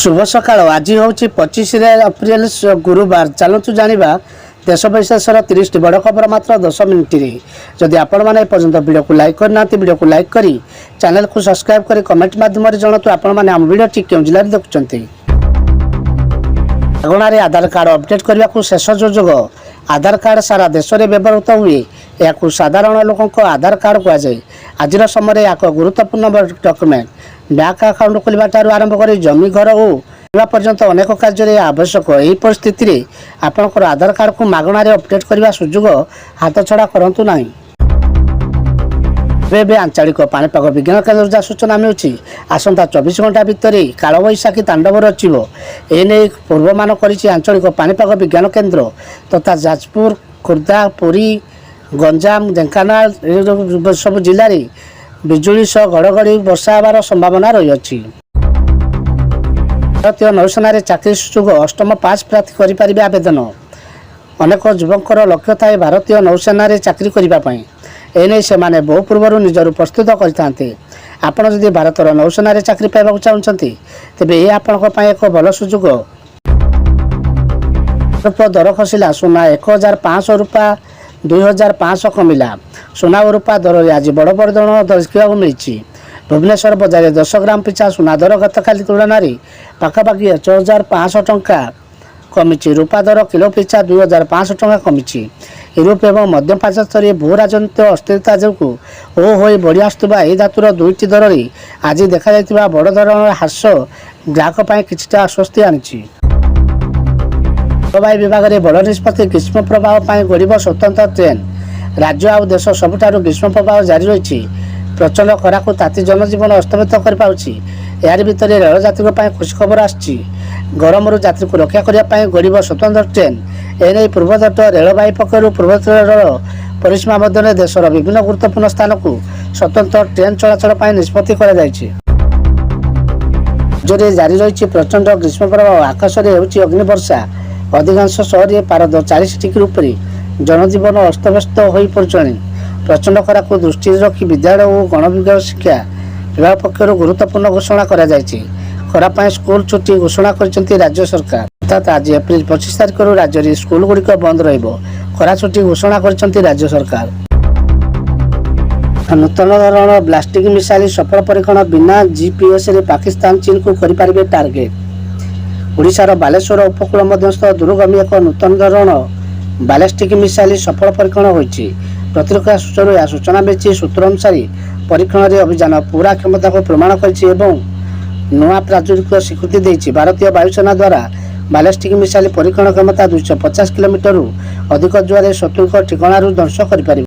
शुभ सकाळ आज हूँ 25 एप्रिल गुरुवार। चलतु जाना देश विशेषर 30 बड़ खबर मात्र 10 मिनिट। जदि आपण मैंने पर्यटन वीडियो को लाइक करना वीडियो को लाइक करी चैनल को सब्सक्राइब करी कमेंट माध्यम जनातु आपण मैंने आम वीडियो क्यों जिले में देखुं। अगणारे आधार कार्ड अपडेट करने को शेष जोजोग। आधार कार्ड सारा देश में व्यवहृत हुए या साधारण लोक आधार कार्ड कहुए। आज समय एक गुरुत्वपूर्ण डॉक्यूमेंट बैंक अकाउंट खोलने आरंभ कर जमी घर और पर्यंत अनेक कार्य आवश्यक। यही परिस्थिति में आपंकर आधार कार्ड को मागणार अपडेट करने सुजोग हाथ छड़ा करतु ना। एवं आंचलिक पाणीपाग विज्ञान केन्द्र जहाँ सूचना मिलूँ आसंता 24 घंटा भितर कालबैशाखी तांडव रचिब। एने पूर्वमान कर आंचलिक पाणीपाग विज्ञान केन्द्र तथा जाजपुर खोर्धा पुरी गंजाम ढेंकानाल सब जिले में बिजुली सह घड़घड़ी वर्षा होवार संभावना रही। भारतीय नौसेना चाकरी सुजोग अष्टम पास प्रार्थी करें आवेदन। अनेक युवकर लक्ष्य थाए भारतीय नौसेना चाकरी करने। एने से माने बहु पूर्व निजर प्रस्तुत करते। आपण जदि भारतर नौसेना चाकरी पाइबा चाहते तेबे यह आपण एक भल सुजोग। दर खसला सोना 1500 रुपया 2500 कमिला। सोना और रूपा दर आज बड़ बड़धरण देखा मिली। भुवनेश्वर बजार 10 ग्राम पिछा सोना दर गत काली तुलन में पाखापाखि 6500 टंका कमी। रूपा दर किलो पिछा 2500 टंका कमी। यूरोप एवं मध्यप्राच्य भू राजनीतिक अस्थिरता जो हो बढ़ी आसुवा यह धातुर दुईटी दर में आज देखा बड़ धरण ह्रास ग्राहक कि आश्वस्ति आनी। रेलवे विभाग में बड़ निष्पत्ति ग्रीष्म प्रभाव गड़ब स्वतंत्र ट्रेन। राज्य आउ देश सबुठारु ग्रीष्म प्रभाव जारी रही। प्रचंड खरा को ताती जनजीवन अस्तव्यस्त कर पाउछि। यार भितर रेल यात्री खुशी खबर आछि। गरम यात्री को रक्षा करने गड़ब स्वतंत्र ट्रेन। एने पूर्वतट रेलवे पक्षर पूर्वोत्तर परिसीमा मध्य देशर विभिन्न गुरुत्वपूर्ण स्थान को स्वतंत्र ट्रेन चलाचल निष्पत्ति राज्य जारी रही प्रचंड ग्रीष्म प्रभाव। आकाश में होछि अग्निवर्षा। अधिकांश सहर में पारद 40 डिग्री उपर जनजीवन अस्तव्यस्त हो पड़े। प्रचंड खरा को दृष्टि रखी विद्यालय और गणविज्ञान शिक्षा विभाग पक्षर गुरुत्वपूर्ण घोषणा खरा स्कूल छुट्टी घोषणा कर राज्य सरकार। अर्थात आज एप्रिल 25 तारिख राज्य में स्कूल गुड़िक बंद खरा छुट्टी घोषणा कर राज्य सरकार। नूतन धरण ब्लास्टिक मिसाइल सफल परीक्षण बिना जीपीएस पाकिस्तान चीन को करें टार्गेट। ओडिशार बालेश्वर उपकूल मध्यस्थ दूरगामी एक नूतन धरण बालिस्टिक मिसाइल सफल परीक्षण होती। प्रतिरक्षा सूत्रु यह सूचना मिली। सूत्र अनुसार परीक्षण में अभियान पूरा क्षमता को प्रमाण कर नुआ प्रायोगिक स्वीकृति देती। भारतीय वायुसेना द्वारा बालिस्टिक मिसाइल परीक्षण क्षमता 250 किलोमीटर अधिक द्वारा शत्रु ठिकाणु ध्वंस कर।